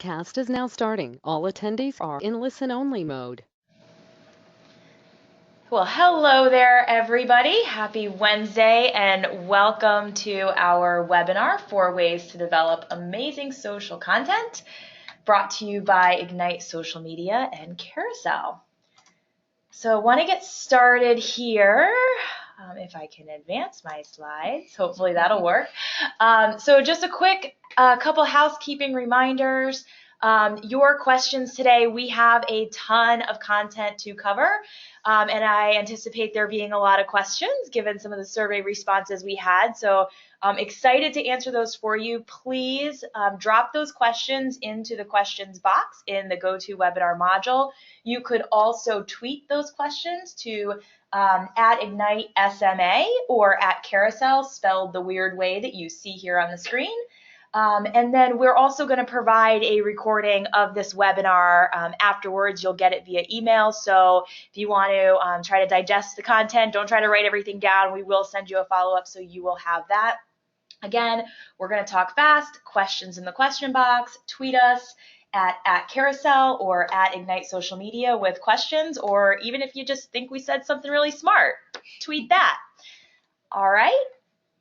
broadcast is now starting. All attendees are in listen-only mode. Well, hello there, everybody. Happy Wednesday, and welcome to our webinar, 4 Ways to Develop Amazing Social Content, brought to you by Ignite Social Media and Carousel. So I want to get started here. If I can advance my slides, hopefully that'll work. So just a quick couple housekeeping reminders. Your questions today, we have a ton of content to cover, and I anticipate there being a lot of questions given some of the survey responses we had. So I'm excited to answer those for you. Please drop those questions into the questions box in the GoToWebinar module. You could also tweet those questions to at Ignite SMA or at Carousel, spelled the weird way that you see here on the screen. And then we're also going to provide a recording of this webinar afterwards. You'll get it via email. So if you want to try to digest the content, don't try to write everything down. We will send you a follow-up so you will have that. Again, we're going to talk fast. Questions in the question box. Tweet us at Carousel or at Ignite Social Media with questions, or even if you just think we said something really smart, tweet that. All right.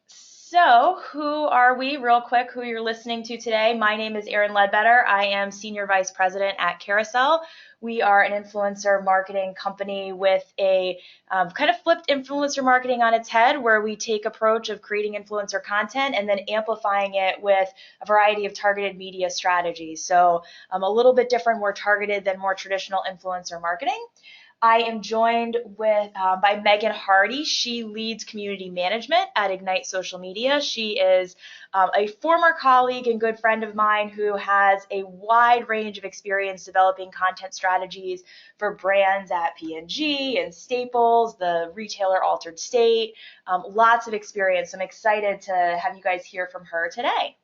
So who are we, real quick, who you're listening to today? My name is Erin Ledbetter. I am Senior Vice President at Carousel. We are an influencer marketing company with a kind of flipped influencer marketing on its head, where we take approach of creating influencer content and then amplifying it with a variety of targeted media strategies. So a little bit different, more targeted than more traditional influencer marketing. I am joined by Megan Hardy. She leads community management at Ignite Social Media. She is a former colleague and good friend of mine who has a wide range of experience developing content strategies for brands at P&G and Staples, the retailer Altered State. Lots of experience. I'm excited to have you guys hear from her today.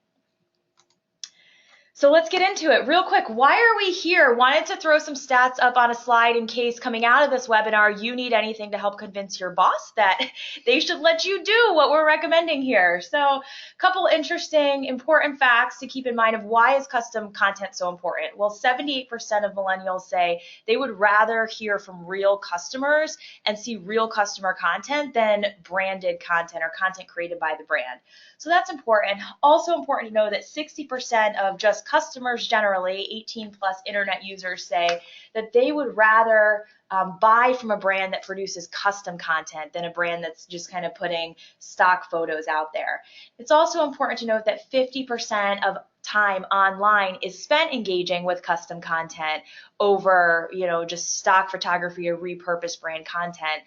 So let's get into it real quick. Why are we here? Wanted to throw some stats up on a slide in case coming out of this webinar you need anything to help convince your boss that they should let you do what we're recommending here. So a couple interesting, important facts to keep in mind of why is custom content so important. Well, 78% of millennials say they would rather hear from real customers and see real customer content than branded content or content created by the brand. So that's important. Also important to know that 60% of just customers generally, 18 plus internet users, say that they would rather buy from a brand that produces custom content than a brand that's just kind of putting stock photos out there. It's also important to note that 50% of time online is spent engaging with custom content over, just stock photography or repurposed brand content.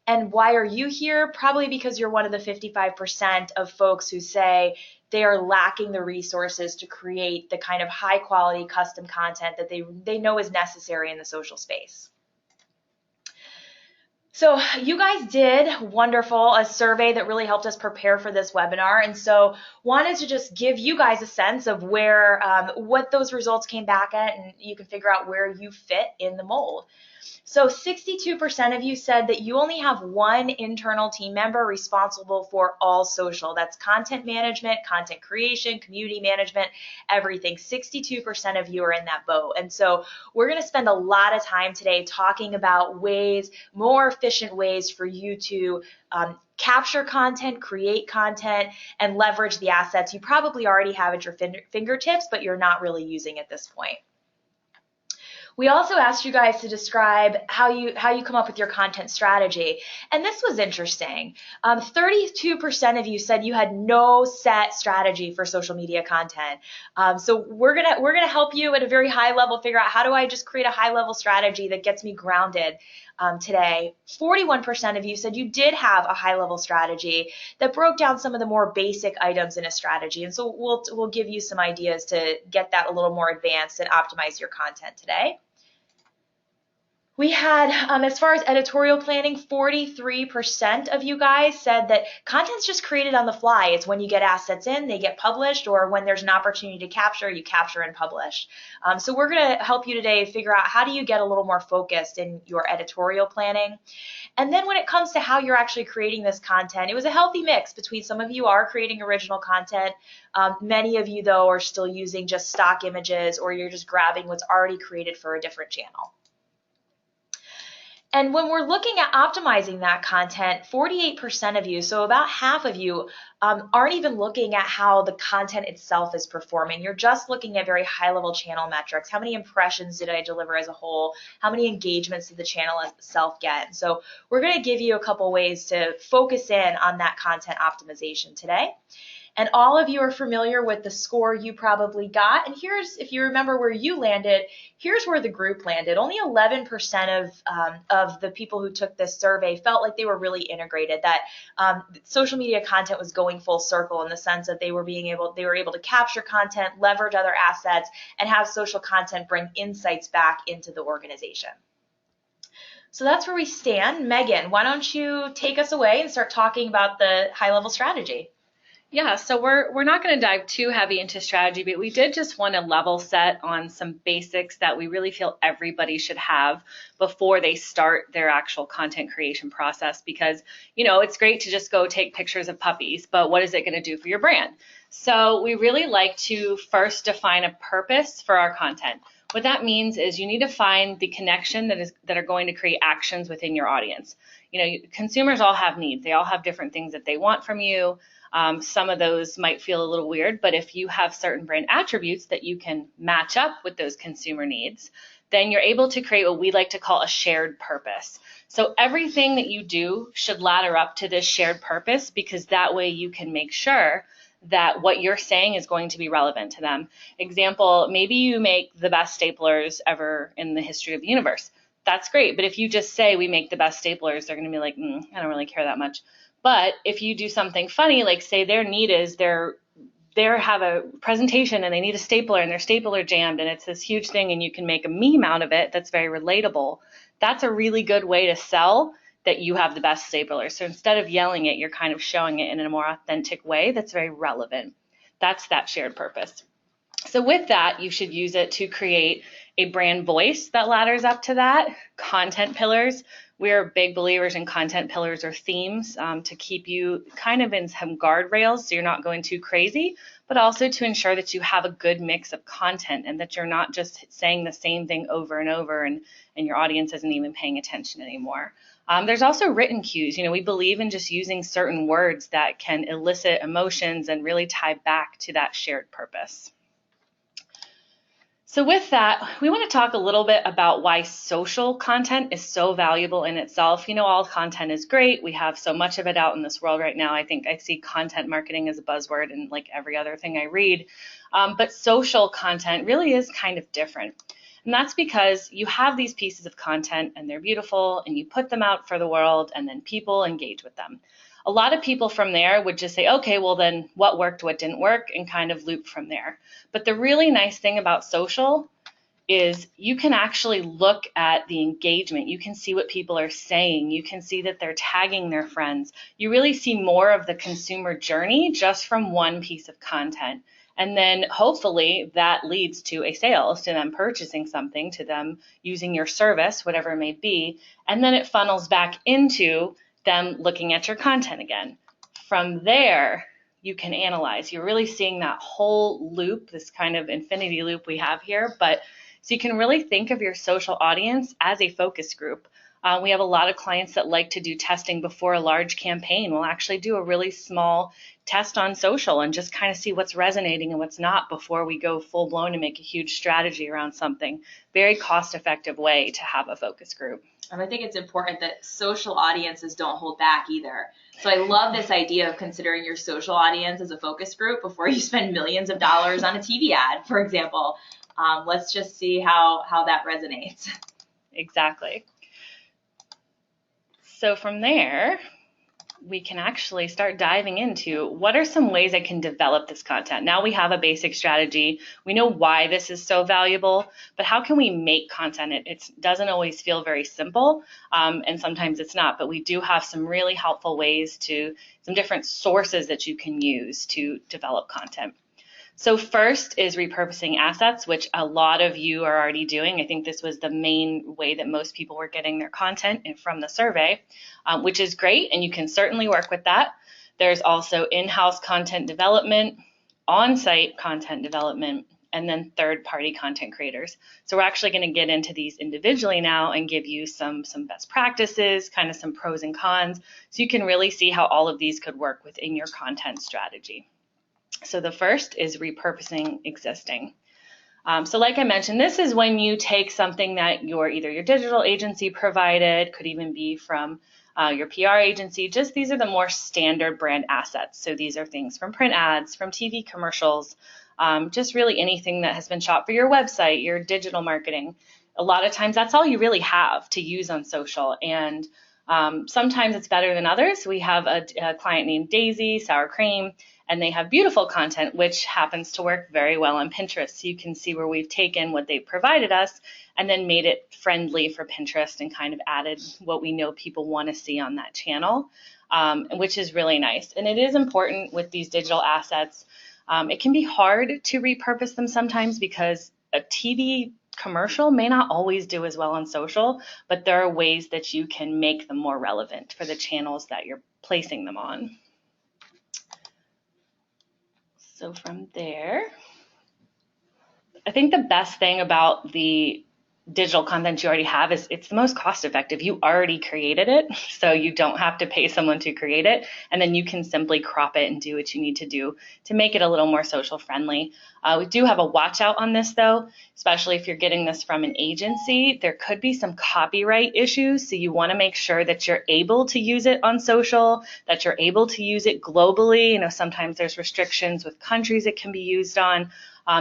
And why are you here? Probably because you're one of the 55% of folks who say they are lacking the resources to create the kind of high quality custom content that they know is necessary in the social space. So you guys did wonderful, a survey that really helped us prepare for this webinar. And so wanted to just give you guys a sense of where, what those results came back at, and you can figure out where you fit in the mold. So 62% of you said that you only have one internal team member responsible for all social. That's content management, content creation, community management, everything. 62% of you are in that boat. And so we're going to spend a lot of time today talking about ways, more efficient ways for you to capture content, create content, and leverage the assets you probably already have at your fingertips, but you're not really using at this point. We also asked you guys to describe how you come up with your content strategy. And this was interesting. 32% of you said you had no set strategy for social media content. So we're gonna help you at a very high level figure out, how do I just create a high level strategy that gets me grounded today. 41% of you said you did have a high level strategy that broke down some of the more basic items in a strategy. And so we'll give you some ideas to get that a little more advanced and optimize your content today. We had, as far as editorial planning, 43% of you guys said that content's just created on the fly. It's when you get assets in, they get published, or when there's an opportunity to capture, you capture and publish. So we're going to help you today figure out how do you get a little more focused in your editorial planning. And then when it comes to how you're actually creating this content, it was a healthy mix between some of you are creating original content. Many of you, though, are still using just stock images, or you're just grabbing what's already created for a different channel. And when we're looking at optimizing that content, 48% of you, so about half of you, aren't even looking at how the content itself is performing. You're just looking at very high-level channel metrics. How many impressions did I deliver as a whole? How many engagements did the channel itself get? So we're going to give you a couple ways to focus in on that content optimization today. And all of you are familiar with the score you probably got. And here's, if you remember where you landed, here's where the group landed. Only 11% of the people who took this survey felt like they were really integrated, that social media content was going full circle in the sense that they were able to capture content, leverage other assets, and have social content bring insights back into the organization. So that's where we stand. Megan, why don't you take us away and start talking about the high-level strategy? Yeah, so we're not going to dive too heavy into strategy, but we did just want to level set on some basics that we really feel everybody should have before they start their actual content creation process, because, you know, it's great to just go take pictures of puppies, but what is it going to do for your brand? So we really like to first define a purpose for our content. What that means is you need to find the connection that are going to create actions within your audience. You know, consumers all have needs. They all have different things that they want from you. Some of those might feel a little weird, but if you have certain brand attributes that you can match up with those consumer needs, then you're able to create what we like to call a shared purpose. So everything that you do should ladder up to this shared purpose, because that way you can make sure that what you're saying is going to be relevant to them. Example, maybe you make the best staplers ever in the history of the universe. That's great, but if you just say we make the best staplers, they're going to be like, I don't really care that much. But if you do something funny, like say their need is they have a presentation and they need a stapler and their stapler jammed and it's this huge thing and you can make a meme out of it that's very relatable, that's a really good way to sell that you have the best stapler. So instead of yelling it, you're kind of showing it in a more authentic way that's very relevant. That's that shared purpose. So with that, you should use it to create a brand voice that ladders up to that. Content pillars. We're big believers in content pillars or themes to keep you kind of in some guardrails so you're not going too crazy, but also to ensure that you have a good mix of content and that you're not just saying the same thing over and over and your audience isn't even paying attention anymore. There's also written cues. You know, we believe in just using certain words that can elicit emotions and really tie back to that shared purpose. So with that, we want to talk a little bit about why social content is so valuable in itself. You know, all content is great. We have so much of it out in this world right now. I think I see content marketing as a buzzword in like every other thing I read. But social content really is kind of different. And that's because you have these pieces of content and they're beautiful and you put them out for the world and then people engage with them. A lot of people from there would just say, okay, well then what worked, what didn't work, and kind of loop from there. But the really nice thing about social is you can actually look at the engagement. You can see what people are saying. You can see that they're tagging their friends. You really see more of the consumer journey just from one piece of content. And then hopefully that leads to a sale, to them purchasing something, to them using your service, whatever it may be. And then it funnels back into them looking at your content again. From there, you can analyze. You're really seeing that whole loop, this kind of infinity loop we have here. But so you can really think of your social audience as a focus group. We have a lot of clients that like to do testing before a large campaign. We'll actually do a really small test on social and just kind of see what's resonating and what's not before we go full blown and make a huge strategy around something. Very cost-effective way to have a focus group. I think it's important that social audiences don't hold back either. So I love this idea of considering your social audience as a focus group before you spend millions of dollars on a TV ad, for example. Let's just see how that resonates. Exactly. So from there, we can actually start diving into what are some ways I can develop this content. Now we have a basic strategy. We know why this is so valuable, but how can we make content? It doesn't always feel very simple, and sometimes it's not, but we do have some really helpful ways some different sources that you can use to develop content. So first is repurposing assets, which a lot of you are already doing. I think this was the main way that most people were getting their content from the survey, which is great, and you can certainly work with that. There's also in-house content development, on-site content development, and then third-party content creators. So we're actually going to get into these individually now and give you some best practices, kind of some pros and cons, so you can really see how all of these could work within your content strategy. So the first is repurposing existing. So like I mentioned, this is when you take something that either your digital agency provided, could even be from your PR agency. Just these are the more standard brand assets. So these are things from print ads, from TV commercials, just really anything that has been shot for your website, your digital marketing. A lot of times that's all you really have to use on social. And sometimes it's better than others. We have a client named Daisy, Sour Cream, and they have beautiful content, which happens to work very well on Pinterest. So you can see where we've taken what they've provided us and then made it friendly for Pinterest and kind of added what we know people want to see on that channel, which is really nice. And it is important with these digital assets. It can be hard to repurpose them sometimes because a TV commercial may not always do as well on social, but there are ways that you can make them more relevant for the channels that you're placing them on. So from there, I think the best thing about the digital content you already have is it's the most cost effective. You already created it, so you don't have to pay someone to create it, and then you can simply crop it and do what you need to do to make it a little more social friendly. We do have a watch out on this though, especially if you're getting this from an agency. There could be some copyright issues, so you want to make sure that you're able to use it on social, that you're able to use it globally. Sometimes there's restrictions with countries it can be used on.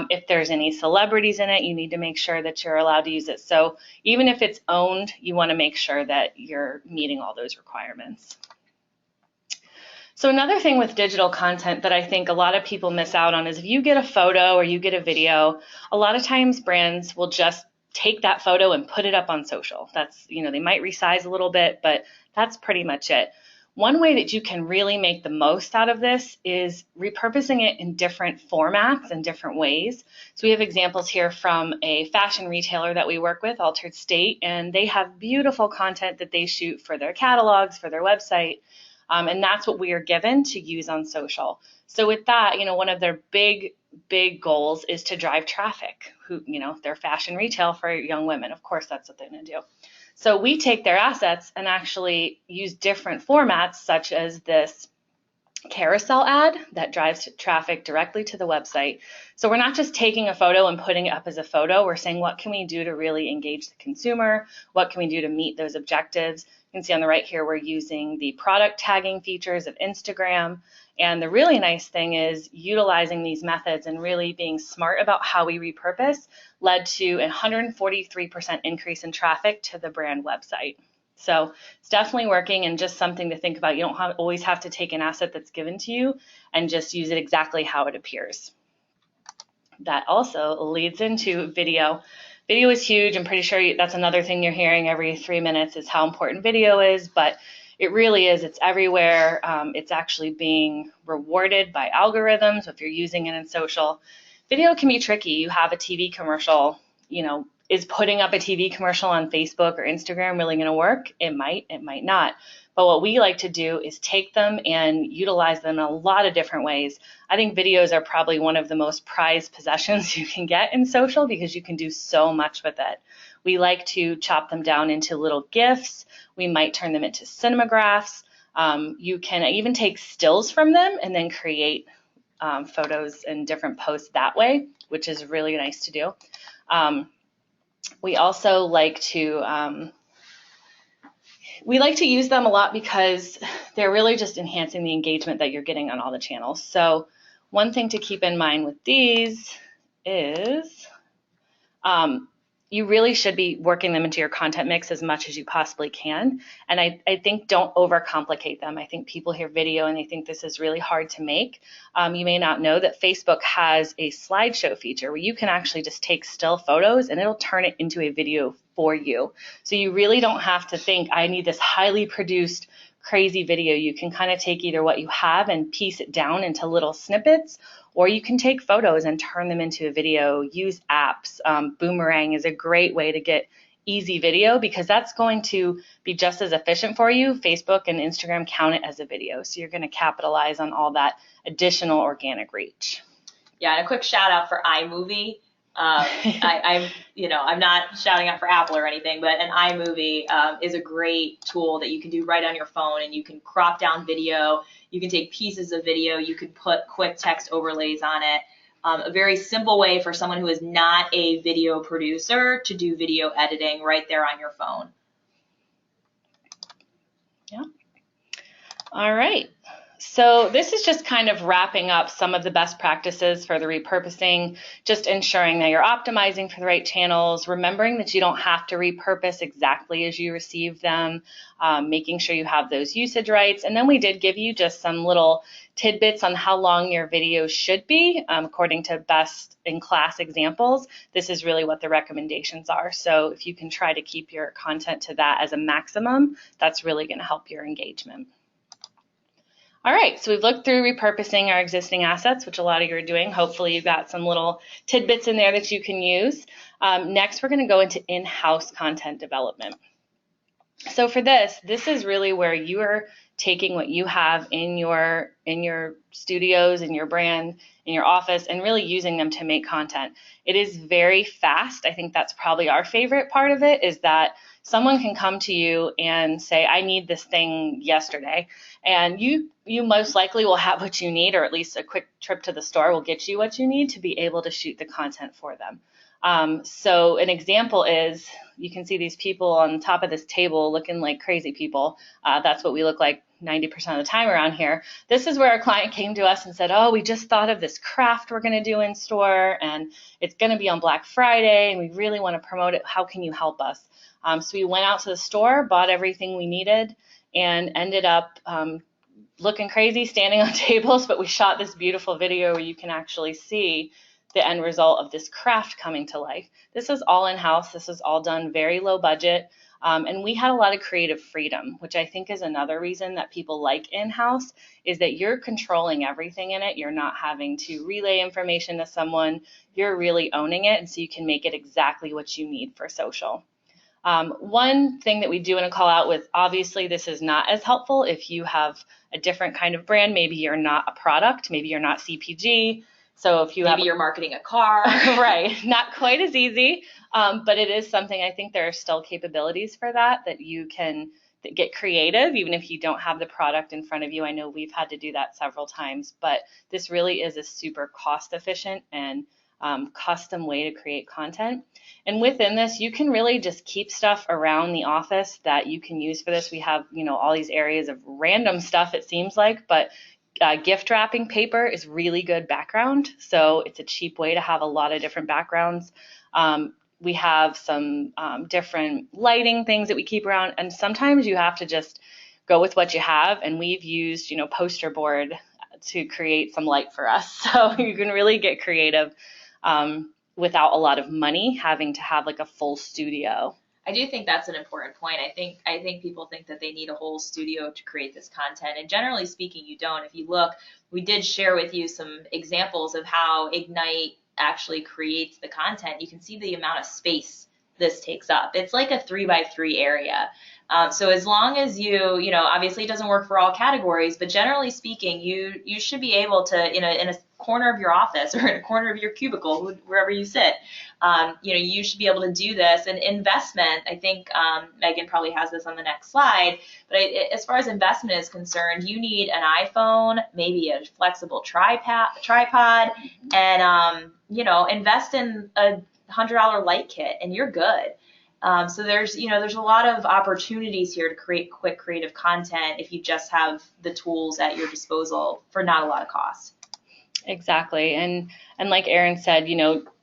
If there's any celebrities in it, you need to make sure that you're allowed to use it. So even if it's owned, you want to make sure that you're meeting all those requirements. So another thing with digital content that I think a lot of people miss out on is if you get a photo or you get a video, a lot of times brands will just take that photo and put it up on social. That's, they might resize a little bit, but that's pretty much it. One way that you can really make the most out of this is repurposing it in different formats and different ways. So we have examples here from a fashion retailer that we work with, Altered State, and they have beautiful content that they shoot for their catalogs, for their website, and that's what we are given to use on social. So with that, one of their big goals is to drive traffic. They're fashion retail for young women. Of course, that's what they're going to do. So we take their assets and actually use different formats, such as this carousel ad that drives traffic directly to the website. So we're not just taking a photo and putting it up as a photo. We're saying, what can we do to really engage the consumer? What can we do to meet those objectives? You can see on the right here, we're using the product tagging features of Instagram. And the really nice thing is utilizing these methods and really being smart about how we repurpose led to a 143% increase in traffic to the brand website. So it's definitely working and just something to think about. You don't always have to take an asset that's given to you and just use it exactly how it appears. That also leads into video. Video is huge. I'm pretty sure that's another thing you're hearing every 3 minutes is how important video is, but it really is. It's everywhere. It's actually being rewarded by algorithms if you're using it in social. Video can be tricky. You have a TV commercial, is putting up a TV commercial on Facebook or Instagram really going to work? It might not. But what we like to do is take them and utilize them in a lot of different ways. I think videos are probably one of the most prized possessions you can get in social because you can do so much with it. We like to chop them down into little GIFs. We might turn them into cinemagraphs. You can even take stills from them and then create photos and different posts that way, which is really nice to do. We also like to use them a lot because they're really just enhancing the engagement that you're getting on all the channels. So one thing to keep in mind with these is you really should be working them into your content mix as much as you possibly can. And I think don't overcomplicate them. I think people hear video and they think this is really hard to make. You may not know that Facebook has a slideshow feature where you can actually just take still photos and it'll turn it into a video for you. So you really don't have to think, I need this highly produced crazy video. You can kind of take either what you have and piece it down into little snippets, or you can take photos and turn them into a video. Use apps. Boomerang is a great way to get easy video because that's going to be just as efficient for you. Facebook and Instagram count it as a video. So you're going to capitalize on all that additional organic reach. Yeah, and a quick shout out for iMovie. I'm not shouting out for Apple or anything, but an iMovie is a great tool that you can do right on your phone, and you can crop down video. You can take pieces of video. You can put quick text overlays on it. A very simple way for someone who is not a video producer to do video editing right there on your phone. Yeah. All right. So this is just kind of wrapping up some of the best practices for the repurposing, just ensuring that you're optimizing for the right channels, remembering that you don't have to repurpose exactly as you receive them, making sure you have those usage rights. And then we did give you just some little tidbits on how long your videos should be, according to best in class examples. This is really what the recommendations are. So if you can try to keep your content to that as a maximum, that's really going to help your engagement. All right, so we've looked through repurposing our existing assets, which a lot of you are doing. Hopefully you've got some little tidbits in there that you can use. Next, we're going to go into in-house content development. So for this is really where you are taking what you have in your studios, in your brand, in your office, and really using them to make content. It is very fast. I think that's probably our favorite part of it, is that someone can come to you and say, I need this thing yesterday. And you most likely will have what you need, or at least a quick trip to the store will get you what you need to be able to shoot the content for them. So an example is, you can see these people on top of this table looking like crazy people. That's what we look like 90% of the time around here. This is where our client came to us and said, oh, we just thought of this craft we're going to do in store, and it's going to be on Black Friday, and we really want to promote it. How can you help us? So we went out to the store, bought everything we needed, and ended up looking crazy standing on tables, but we shot this beautiful video where you can actually see the end result of this craft coming to life. This is all in-house. This is all done very low budget. And we had a lot of creative freedom, which I think is another reason that people like in-house, is that you're controlling everything in it. You're not having to relay information to someone. You're really owning it, and so you can make it exactly what you need for social. One thing that we do want to call out with, obviously this is not as helpful if you have a different kind of brand. Maybe you're not a product, maybe you're not CPG. So if you maybe you're marketing a car. Right, not quite as easy, but it is something. I think there are still capabilities for that you can get creative even if you don't have the product in front of you. I know we've had to do that several times, but this really is a super cost efficient and custom way to create content. And within this, you can really just keep stuff around the office that you can use for this. We have, all these areas of random stuff, it seems like, but gift wrapping paper is really good background. So it's a cheap way to have a lot of different backgrounds. We have some different lighting things that we keep around, and sometimes you have to just go with what you have. And we've used, poster board to create some light for us. So you can really get creative without a lot of money having to have like a full studio. I do think that's an important point. I think people think that they need a whole studio to create this content, and generally speaking, you don't. If you look, we did share with you some examples of how Ignite actually creates the content. You can see the amount of space this takes up. It's like a 3x3 area. So as long as you obviously it doesn't work for all categories, but generally speaking, you should be able to, in a corner of your office or in a corner of your cubicle, wherever you sit, you should be able to do this. And investment, I think Megan probably has this on the next slide, but as far as investment is concerned, you need an iPhone, maybe a flexible tripod, and invest in a $100 light kit, and you're good. So there's a lot of opportunities here to create quick creative content if you just have the tools at your disposal for not a lot of cost. Exactly. And like Erin said,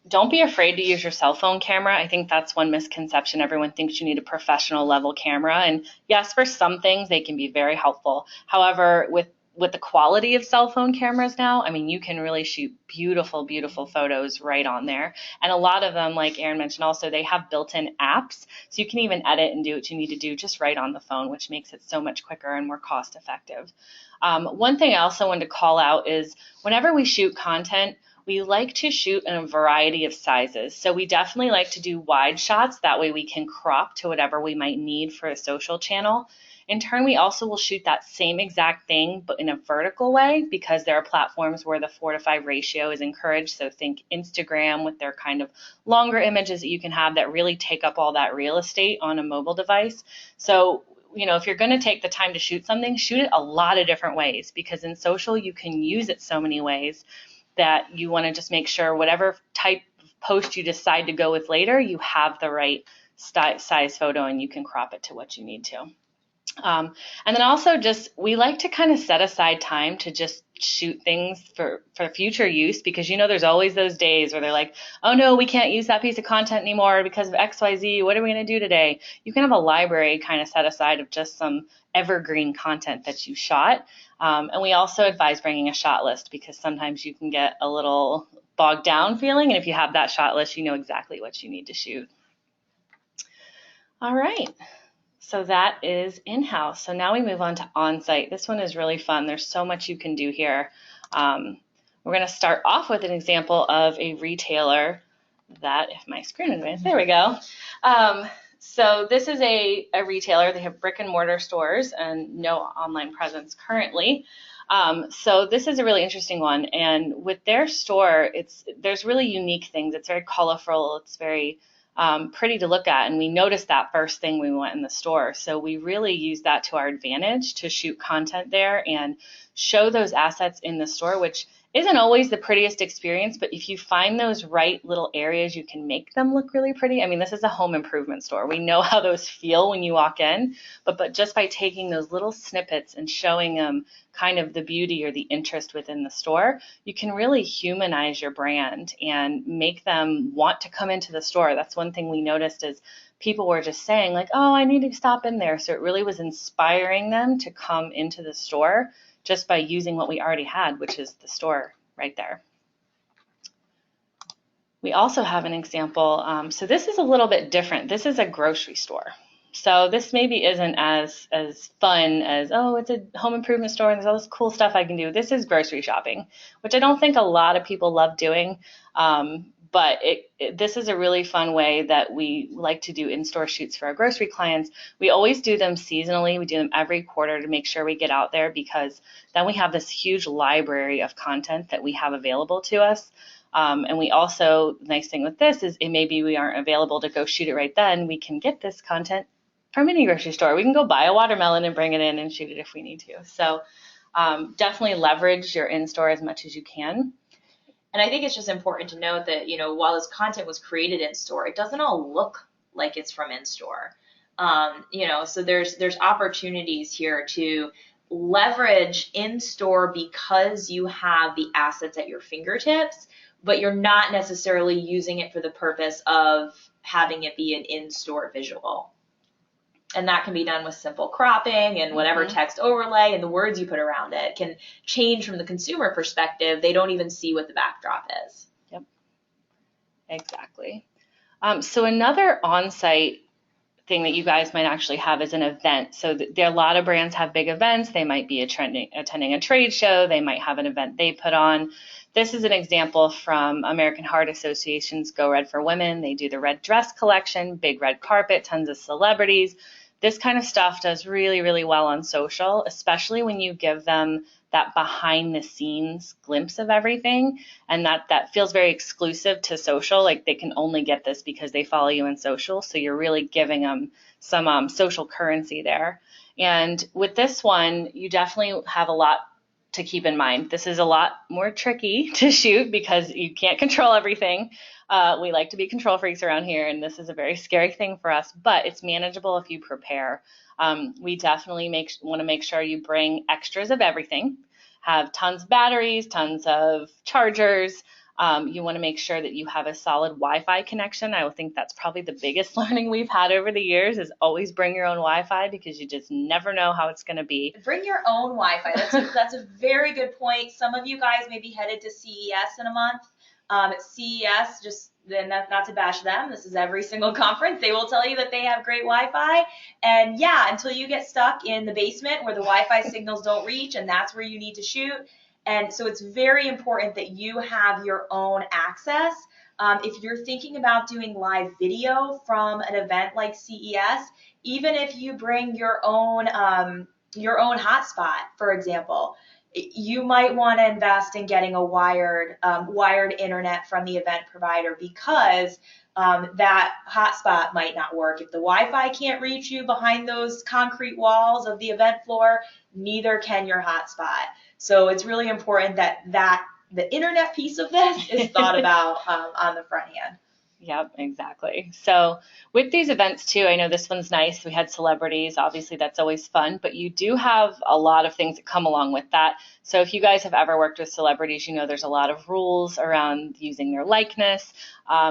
don't be afraid to use your cell phone camera. I think that's one misconception. Everyone thinks you need a professional level camera. And yes, for some things, they can be very helpful. However, with the quality of cell phone cameras now, I mean, you can really shoot beautiful, beautiful photos right on there. And a lot of them, like Erin mentioned also, they have built-in apps. So you can even edit and do what you need to do just right on the phone, which makes it so much quicker and more cost effective. One thing I also wanted to call out is whenever we shoot content, we like to shoot in a variety of sizes. So we definitely like to do wide shots. That way we can crop to whatever we might need for a social channel. In turn, we also will shoot that same exact thing, but in a vertical way, because there are platforms where the 4:5 ratio is encouraged. So think Instagram with their kind of longer images that you can have that really take up all that real estate on a mobile device. So, if you're going to take the time to shoot something, shoot it a lot of different ways, because in social, you can use it so many ways that you want to just make sure whatever type of post you decide to go with later, you have the right size photo and you can crop it to what you need to. And then also we like to kind of set aside time to just shoot things for future use, because there's always those days where they're like, oh no, we can't use that piece of content anymore because of XYZ. What are we going to do today? You can have a library kind of set aside of just some evergreen content that you shot. And we also advise bringing a shot list, because sometimes you can get a little bogged down feeling. And if you have that shot list, you know exactly what you need to shoot. All right. So that is in-house. So now we move on to on-site. This one is really fun. There's so much you can do here. We're going to start off with an example of a retailer that, if my screen advances, there we go. So this is a retailer. They have brick and mortar stores and no online presence currently. So this is a really interesting one. And with their store, there's really unique things. It's very colorful. It's very pretty to look at, and we noticed that first thing we went in the store. So we really use that to our advantage to shoot content there and show those assets in the store, which isn't always the prettiest experience, but if you find those right little areas, you can make them look really pretty. I mean, this is a home improvement store. We know how those feel when you walk in, but just by taking those little snippets and showing them kind of the beauty or the interest within the store, you can really humanize your brand and make them want to come into the store. That's one thing we noticed is people were just saying like, oh, I need to stop in there. So it really was inspiring them to come into the store just by using what we already had, which is the store right there. We also have an example. So this is a little bit different. This is a grocery store. So this maybe isn't as fun as, oh, it's a home improvement store and there's all this cool stuff I can do. This is grocery shopping, which I don't think a lot of people love doing. But this is a really fun way that we like to do in-store shoots for our grocery clients. We always do them seasonally. We do them every quarter to make sure we get out there, because then we have this huge library of content that we have available to us. And we also, the nice thing with this is maybe we aren't available to go shoot it right then. We can get this content from any grocery store. We can go buy a watermelon and bring it in and shoot it if we need to. So definitely leverage your in-store as much as you can. And I think it's just important to note that, while this content was created in store, it doesn't all look like it's from in store. So there's opportunities here to leverage in store because you have the assets at your fingertips, but you're not necessarily using it for the purpose of having it be an in-store visual. And that can be done with simple cropping and whatever text overlay and the words you put around it can change from the consumer perspective. They don't even see what the backdrop is. Yep, exactly. So another on-site thing that you guys might actually have is an event. So there are a lot of brands have big events. They might be attending a trade show. They might have an event they put on. This is an example from American Heart Association's Go Red for Women. They do the red dress collection, big red carpet, tons of celebrities. This kind of stuff does really, really well on social, especially when you give them that behind the scenes glimpse of everything. And that feels very exclusive to social. Like they can only get this because they follow you in social. So you're really giving them some social currency there. And with this one, you definitely have a lot to keep in mind. This is a lot more tricky to shoot because you can't control everything. We like to be control freaks around here, and this is a very scary thing for us, but it's manageable if you prepare. We definitely want to make sure you bring extras of everything, have tons of batteries, tons of chargers, You want to make sure that you have a solid Wi-Fi connection. I think that's probably the biggest learning we've had over the years is always bring your own Wi-Fi because you just never know how it's going to be. Bring your own Wi-Fi. That's a very good point. Some of you guys may be headed to CES in a month. At CES, just then not to bash them, this is every single conference. They will tell you that they have great Wi-Fi. And yeah, until you get stuck in the basement where the Wi-Fi signals don't reach and that's where you need to shoot. And so it's very important that you have your own access. If you're thinking about doing live video from an event like CES, even if you bring your own hotspot, for example, you might want to invest in getting a wired internet from the event provider because that hotspot might not work. If the Wi-Fi can't reach you behind those concrete walls of the event floor, neither can your hotspot. So it's really important that the internet piece of this is thought about on the front end. Yep, exactly. So with these events too, I know this one's nice. We had celebrities. Obviously, that's always fun, but you do have a lot of things that come along with that. So if you guys have ever worked with celebrities, you know there's a lot of rules around using their likeness.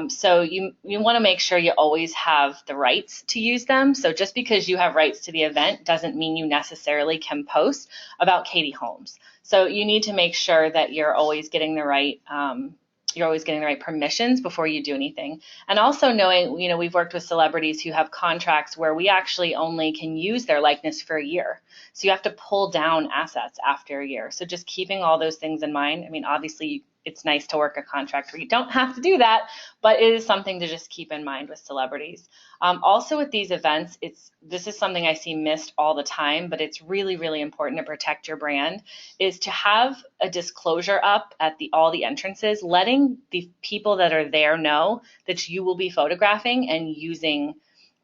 So you want to make sure you always have the rights to use them. So just because you have rights to the event doesn't mean you necessarily can post about Katie Holmes. So you need to make sure that you're always getting the right permissions before you do anything. And also knowing, you know, we've worked with celebrities who have contracts where we actually only can use their likeness for a year. So you have to pull down assets after a year. So just keeping all those things in mind. I mean, obviously it's nice to work a contract where you don't have to do that, but it is something to just keep in mind with celebrities. Also with these events, this is something I see missed all the time, but it's really, really important to protect your brand, is to have a disclosure up at all the entrances, letting the people that are there know that you will be photographing and using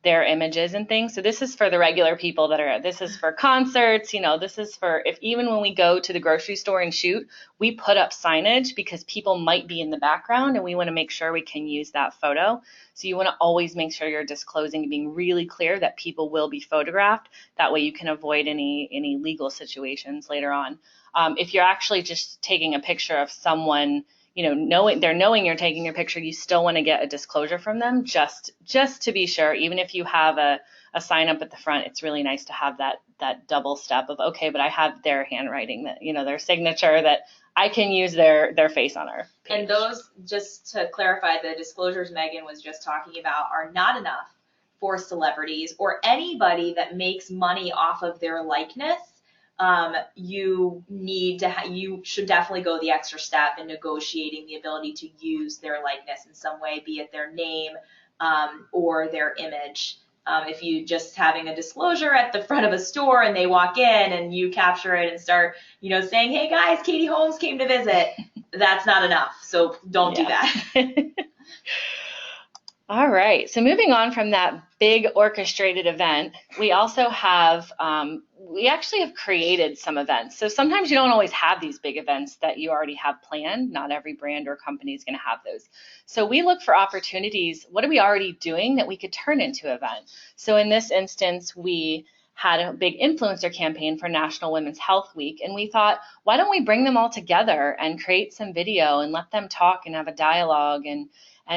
their images and things. So this is for the regular people this is for concerts, you know, this is for even when we go to the grocery store and shoot, we put up signage because people might be in the background and we want to make sure we can use that photo. So you want to always make sure you're disclosing and being really clear that people will be photographed. That way you can avoid any legal situations later on. If you're actually just taking a picture of someone, you know, knowing you're taking your picture, you still want to get a disclosure from them just to be sure. Even if you have a sign up at the front, it's really nice to have that double step of, okay, but I have their handwriting, that, you know, their signature, that I can use their face on our page. And those, just to clarify, the disclosures Megan was just talking about are not enough for celebrities or anybody that makes money off of their likeness. You should definitely go the extra step in negotiating the ability to use their likeness in some way, be it their name or their image. If you just having a disclosure at the front of a store and they walk in and you capture it and start, you know, saying, hey guys, Katie Holmes came to visit, that's not enough. So don't do that. All right, so moving on from that big orchestrated event, we also have, we actually have created some events. So sometimes you don't always have these big events that you already have planned. Not every brand or company is going to have those. So we look for opportunities. What are we already doing that we could turn into an event? So in this instance, we had a big influencer campaign for National Women's Health Week. And we thought, why don't we bring them all together and create some video and let them talk and have a dialogue, and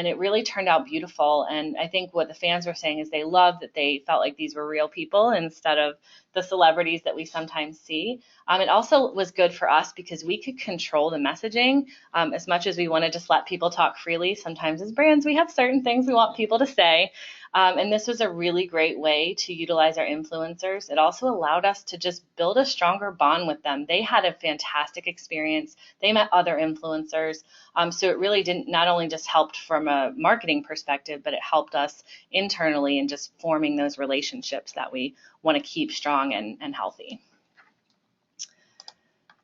it really turned out beautiful. And I think what the fans were saying is they loved that they felt like these were real people instead of the celebrities that we sometimes see. It also was good for us because we could control the messaging as much as we want to just let people talk freely. Sometimes as brands, we have certain things we want people to say. And this was a really great way to utilize our influencers. It also allowed us to just build a stronger bond with them. They had a fantastic experience. They met other influencers. So it really didn't not only just helped from a marketing perspective, but it helped us internally in just forming those relationships that we want to keep strong and healthy.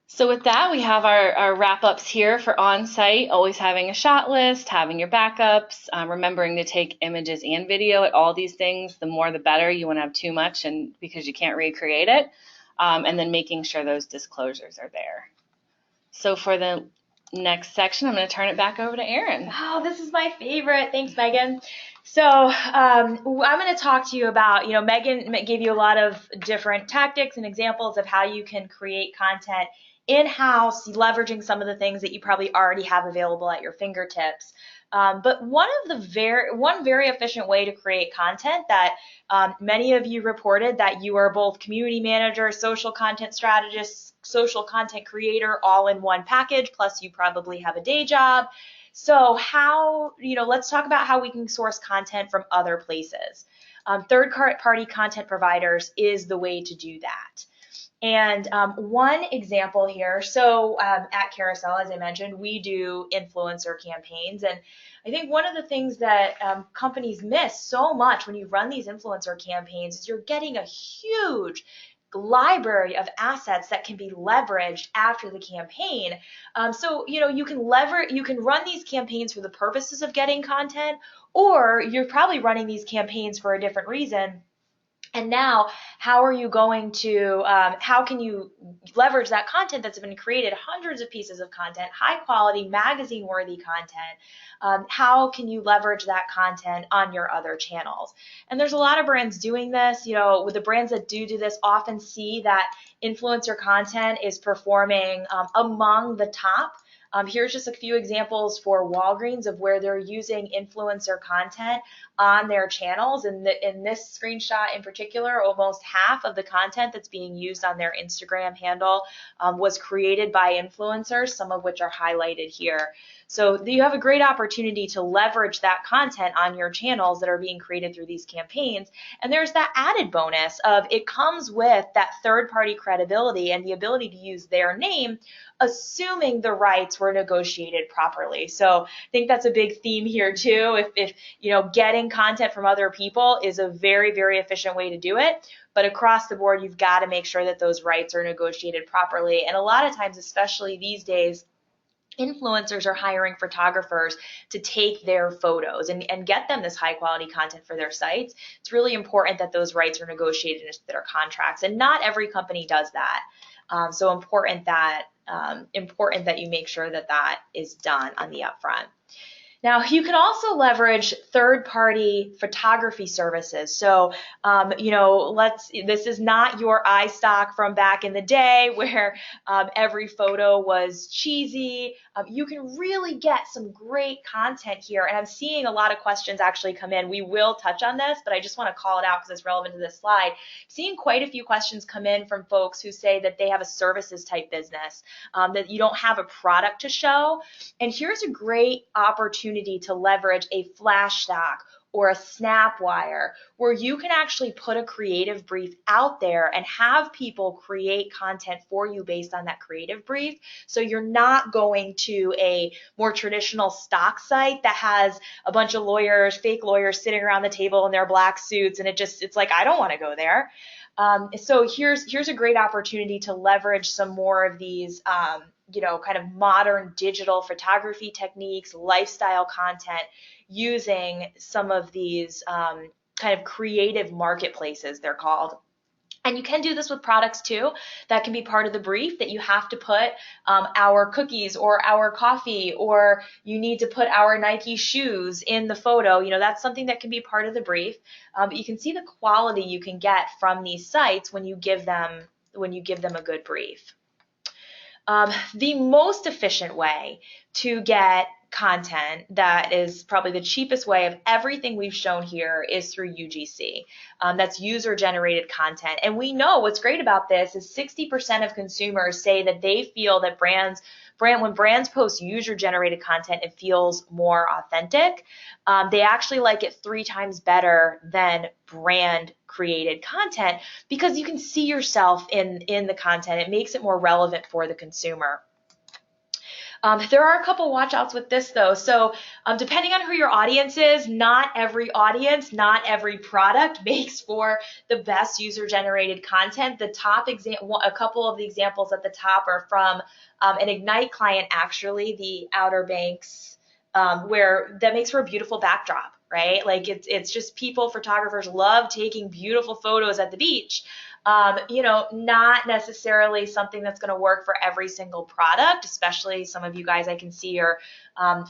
So with that, we have our wrap-ups here for on-site, always having a shot list, having your backups, remembering to take images and video at all these things. The more the better. You want to have too much and because you can't recreate it, and then making sure those disclosures are there. So for the next section, I'm going to turn it back over to Erin. Oh, this is my favorite. Thanks, Megan. So I'm going to talk to you about, you know, Megan gave you a lot of different tactics and examples of how you can create content in-house, leveraging some of the things that you probably already have available at your fingertips. But one very efficient way to create content that many of you reported that you are both community manager, social content strategist, social content creator, all in one package, plus you probably have a day job. So let's talk about how we can source content from other places. Third-party content providers is the way to do that. And one example here, so at Carousel, as I mentioned, we do influencer campaigns. And I think one of the things that companies miss so much when you run these influencer campaigns is you're getting a huge library of assets that can be leveraged after the campaign. So you can run these campaigns for the purposes of getting content, or you're probably running these campaigns for a different reason. And now, how can you leverage that content that's been created, hundreds of pieces of content, high quality, magazine worthy content? How can you leverage that content on your other channels? And there's a lot of brands doing this. With the brands that do this often see that influencer content is performing among the top. Here's just a few examples for Walgreens of where they're using influencer content on their channels. And in this screenshot in particular, almost half of the content that's being used on their Instagram handle was created by influencers, some of which are highlighted here. So you have a great opportunity to leverage that content on your channels that are being created through these campaigns. And there's that added bonus of it comes with that third-party credibility and the ability to use their name, assuming the rights were negotiated properly. So I think that's a big theme here too. If getting content from other people is a very, very efficient way to do it. But across the board, you've got to make sure that those rights are negotiated properly. And a lot of times, especially these days, influencers are hiring photographers to take their photos and get them this high quality content for their sites. It's really important that those rights are negotiated into their contracts, and not every company does that. So important that you make sure that that is done on the upfront. Now, you can also leverage third-party photography services. So, this is not your iStock from back in the day where every photo was cheesy. You can really get some great content here. And I'm seeing a lot of questions actually come in. We will touch on this, but I just want to call it out because it's relevant to this slide. Seeing quite a few questions come in from folks who say that they have a services type business, that you don't have a product to show. And here's a great opportunity to leverage a flash stock or a Snapwire, where you can actually put a creative brief out there and have people create content for you based on that creative brief. So you're not going to a more traditional stock site that has a bunch of lawyers, fake lawyers sitting around the table in their black suits, and it's like, I don't want to go there. So here's a great opportunity to leverage some more of these kind of modern digital photography techniques, lifestyle content, using some of these kind of creative marketplaces, they're called. And you can do this with products too. That can be part of the brief, that you have to put our cookies or our coffee, or you need to put our Nike shoes in the photo. That's something that can be part of the brief. But you can see the quality you can get from these sites when you give them a good brief. The most efficient way to get content that is probably the cheapest way of everything we've shown here is through UGC. That's user-generated content. And we know what's great about this is 60% of consumers say that they feel that when brands post user-generated content, it feels more authentic. They actually like it 3 times better than brand-created content because you can see yourself in the content. It makes it more relevant for the consumer. There are a couple watch outs with this though. So depending on who your audience is, not every audience, not every product makes for the best user-generated content. A couple of the examples at the top are from an Ignite client, actually, the Outer Banks, where that makes for a beautiful backdrop, right? Like it's just photographers love taking beautiful photos at the beach. Not necessarily something that's going to work for every single product, especially some of you guys I can see are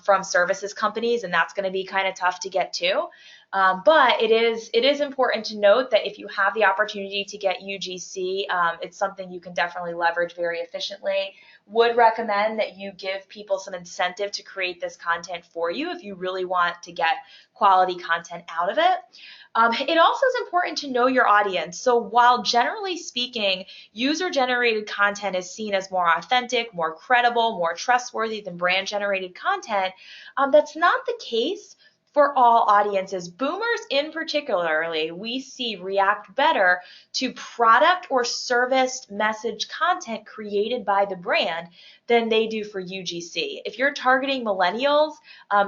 from services companies, and that's going to be kind of tough to get to. But it is important to note that if you have the opportunity to get UGC, it's something you can definitely leverage very efficiently. Would recommend that you give people some incentive to create this content for you if you really want to get quality content out of it. It also is important to know your audience. So while generally speaking, user-generated content is seen as more authentic, more credible, more trustworthy than brand-generated content, that's not the case for all audiences. Boomers in particularly, we see react better to product or service message content created by the brand than they do for UGC. If you're targeting millennials,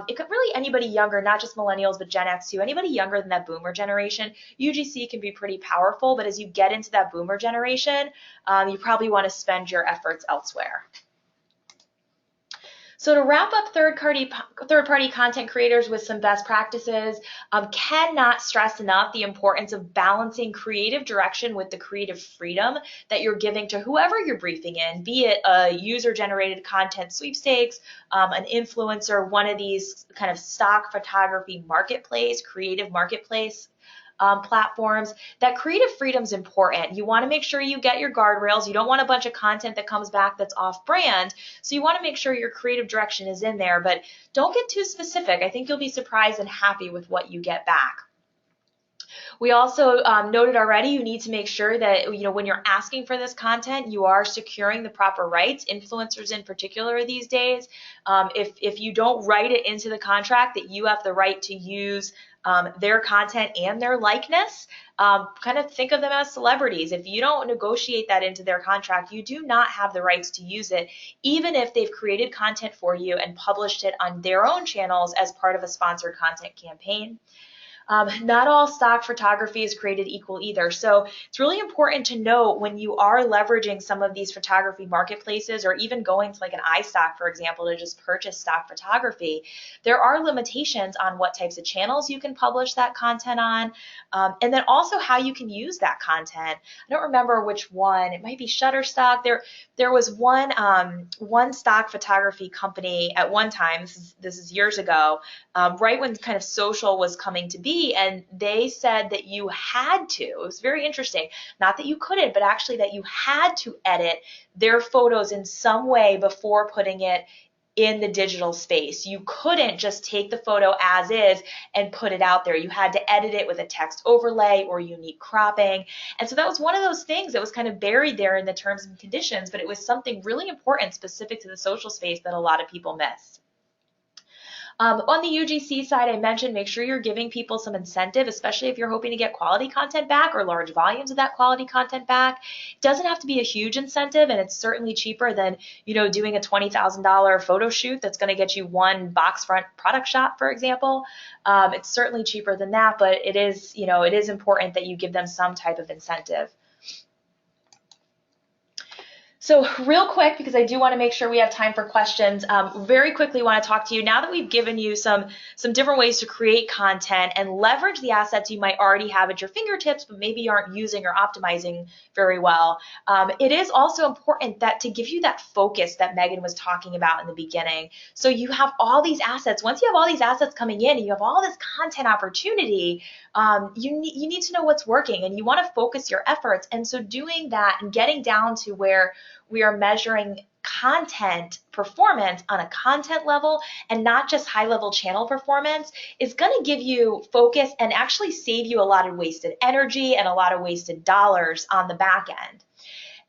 it could really anybody younger, not just millennials, but Gen X too, anybody younger than that boomer generation, UGC can be pretty powerful, but as you get into that boomer generation, you probably want to spend your efforts elsewhere. So to wrap up third-party content creators with some best practices, cannot stress enough the importance of balancing creative direction with the creative freedom that you're giving to whoever you're briefing in, be it a user-generated content sweepstakes, an influencer, one of these kind of stock photography marketplace, creative marketplace platforms. That creative freedom is important. You want to make sure you get your guardrails. You don't want a bunch of content that comes back that's off brand. So you want to make sure your creative direction is in there, but don't get too specific. I think you'll be surprised and happy with what you get back. We also noted already you need to make sure that when you're asking for this content, you are securing the proper rights. Influencers in particular these days, if you don't write it into the contract that you have the right to use their content and their likeness, kind of think of them as celebrities. If you don't negotiate that into their contract, you do not have the rights to use it, even if they've created content for you and published it on their own channels as part of a sponsored content campaign. Not all stock photography is created equal either. So it's really important to note when you are leveraging some of these photography marketplaces or even going to like an iStock, for example, to just purchase stock photography, there are limitations on what types of channels you can publish that content on, and then also how you can use that content. I don't remember which one. It might be Shutterstock. There was one stock photography company at one time, this is years ago, right when kind of social was coming to be, and they said that you had to, it was very interesting, not that you couldn't, but actually that you had to edit their photos in some way before putting it in the digital space. You couldn't just take the photo as is and put it out there. You had to edit it with a text overlay or unique cropping. And so that was one of those things that was kind of buried there in the terms and conditions, but it was something really important specific to the social space that a lot of people miss. On the UGC side, I mentioned make sure you're giving people some incentive, especially if you're hoping to get quality content back or large volumes of that quality content back. It doesn't have to be a huge incentive, and it's certainly cheaper than doing a $20,000 photo shoot that's going to get you one box front product shot, for example. It's certainly cheaper than that, but it is important that you give them some type of incentive. So real quick, because I do want to make sure we have time for questions, very quickly want to talk to you now that we've given you some different ways to create content and leverage the assets you might already have at your fingertips, but maybe you aren't using or optimizing very well. It is also important that to give you that focus that Megan was talking about in the beginning. So you have all these assets. Once you have all these assets coming in and you have all this content opportunity, you need to know what's working and you want to focus your efforts. And so doing that and getting down to where we are measuring content performance on a content level and not just high-level channel performance is going to give you focus and actually save you a lot of wasted energy and a lot of wasted dollars on the back end.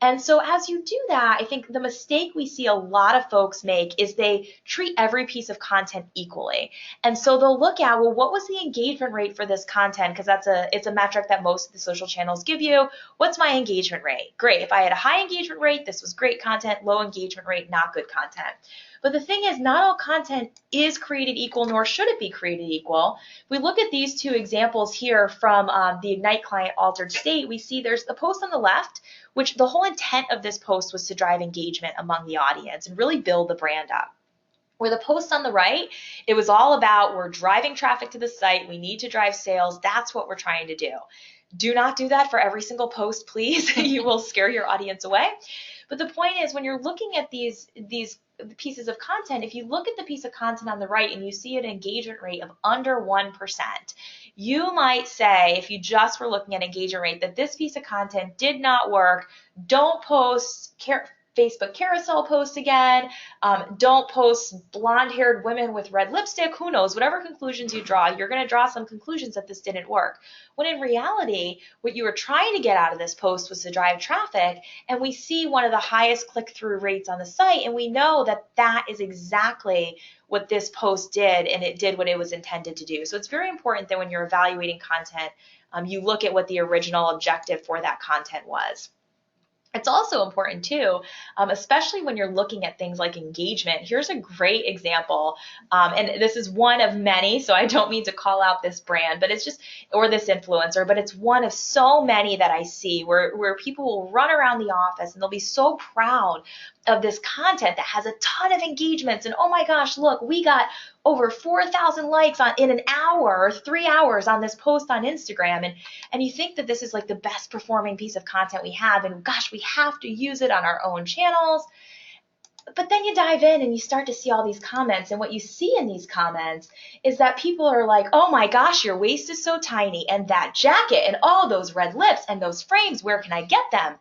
And so as you do that, I think the mistake we see a lot of folks make is they treat every piece of content equally. And so they'll look at, well, what was the engagement rate for this content? Because it's a metric that most of the social channels give you. What's my engagement rate? Great. If I had a high engagement rate, this was great content. Low engagement rate, not good content. But the thing is, not all content is created equal, nor should it be created equal. If we look at these two examples here from the Ignite client Altered State, we see there's the post on the left, which the whole intent of this post was to drive engagement among the audience and really build the brand up. Where the post on the right, it was all about we're driving traffic to the site, we need to drive sales, that's what we're trying to do. Do not do that for every single post, please. You will scare your audience away. But the point is, when you're looking at these pieces of content, if you look at the piece of content on the right and you see an engagement rate of under 1%, you might say, if you just were looking at engagement rate, that this piece of content did not work. Don't post Facebook carousel posts again. Don't post blonde-haired women with red lipstick. Who knows? Whatever conclusions you draw, you're going to draw some conclusions that this didn't work. When in reality, what you were trying to get out of this post was to drive traffic, and we see one of the highest click-through rates on the site, and we know that that is exactly what this post did, and it did what it was intended to do. So it's very important that when you're evaluating content, you look at what the original objective for that content was. It's also important too, especially when you're looking at things like engagement. Here's a great example, and this is one of many, so I don't mean to call out this brand, but it's just, or this influencer, but it's one of so many that I see where people will run around the office and they'll be so proud of this content that has a ton of engagements, and oh my gosh, look, we got over 4,000 likes in an hour or 3 hours on this post on Instagram, and you think that this is like the best performing piece of content we have, and gosh, we have to use it on our own channels. But then you dive in and you start to see all these comments, and what you see in these comments is that people are like, oh my gosh, your waist is so tiny, and that jacket, and all those red lips, and those frames, where can I get them?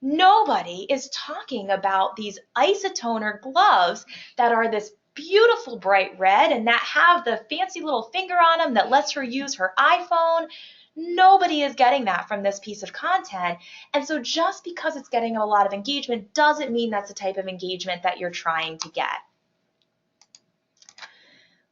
Nobody is talking about these isotoner gloves that are this beautiful bright red and that have the fancy little finger on them that lets her use her iPhone. Nobody is getting that from this piece of content. And so just because it's getting a lot of engagement doesn't mean that's the type of engagement that you're trying to get.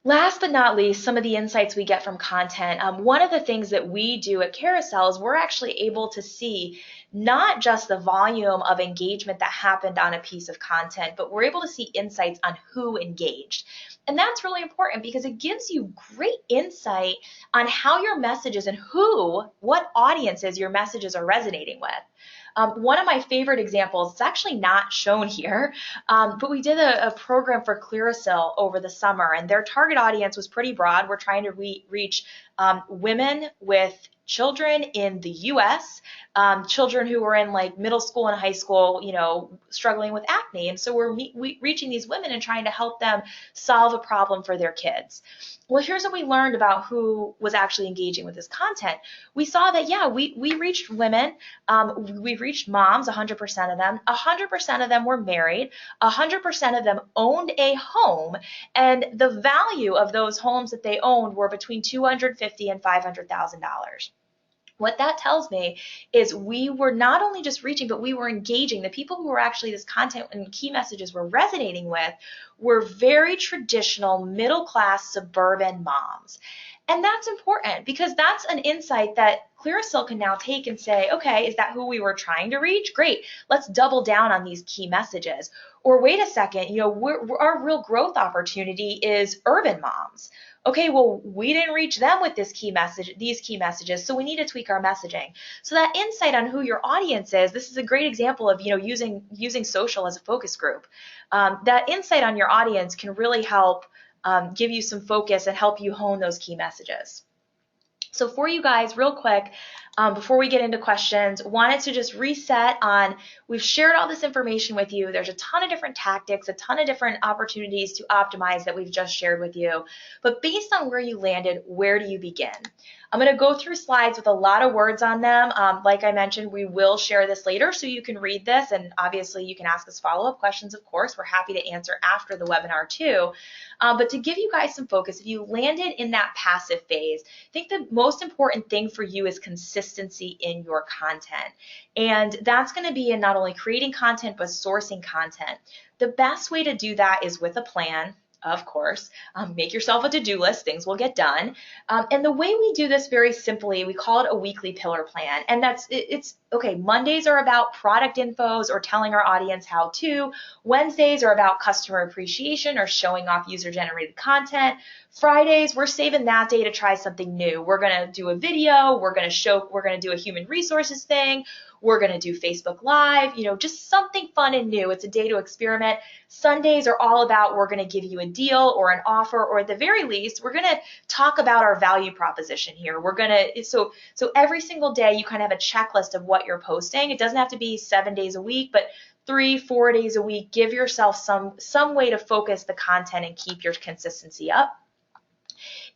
Last but not least, some of the insights we get from content. One of the things that we do at Carousel is we're actually able to see not just the volume of engagement that happened on a piece of content, but we're able to see insights on who engaged. And that's really important because it gives you great insight on how your messages and what audiences your messages are resonating with. One of my favorite examples, it's actually not shown here, but we did a program for Clearasil over the summer, and their target audience was pretty broad. We're trying to reach women with children in the US, children who were in like middle school and high school, struggling with acne. And so we're reaching these women and trying to help them solve a problem for their kids. Well, here's what we learned about who was actually engaging with this content. We saw that, yeah, we reached women, we reached moms, 100% of them. 100% of them were married. 100% of them owned a home, and the value of those homes that they owned were between $250,000 and $500,000. What that tells me is we were not only just reaching, but we were engaging. The people who were actually this content and key messages were resonating with were very traditional, middle-class, suburban moms. And that's important because that's an insight that Clearasil can now take and say, okay, is that who we were trying to reach? Great, let's double down on these key messages. Or wait a second, our real growth opportunity is urban moms. Okay, well, we didn't reach them with these key messages, so we need to tweak our messaging. So that insight on who your audience is, this is a great example of using social as a focus group. That insight on your audience can really help give you some focus and help you hone those key messages. So for you guys, real quick, before we get into questions, wanted to just reset on, we've shared all this information with you. There's a ton of different tactics, a ton of different opportunities to optimize that we've just shared with you. But based on where you landed, where do you begin? I'm going to go through slides with a lot of words on them. Like I mentioned, we will share this later so you can read this, and obviously you can ask us follow-up questions, of course. We're happy to answer after the webinar too. But to give you guys some focus, if you landed in that passive phase, I think the most important thing for you is consistency in your content. And that's going to be in not only creating content, but sourcing content. The best way to do that is with a plan. Of course, make yourself a to-do list, things will get done. And the way we do this very simply, we call it a weekly pillar plan. And it's okay, Mondays are about product infos or telling our audience how to. Wednesdays are about customer appreciation or showing off user-generated content. Fridays, we're saving that day to try something new. We're going to do a video, we're going to do a human resources thing. We're going to do Facebook Live, just something fun and new. It's a day to experiment. Sundays are all about, we're going to give you a deal or an offer, or at the very least, we're going to talk about our value proposition here. We're going to, so every single day you kind of have a checklist of what you're posting. It doesn't have to be 7 days a week, but 3-4 days a week. Give yourself some way to focus the content and keep your consistency up.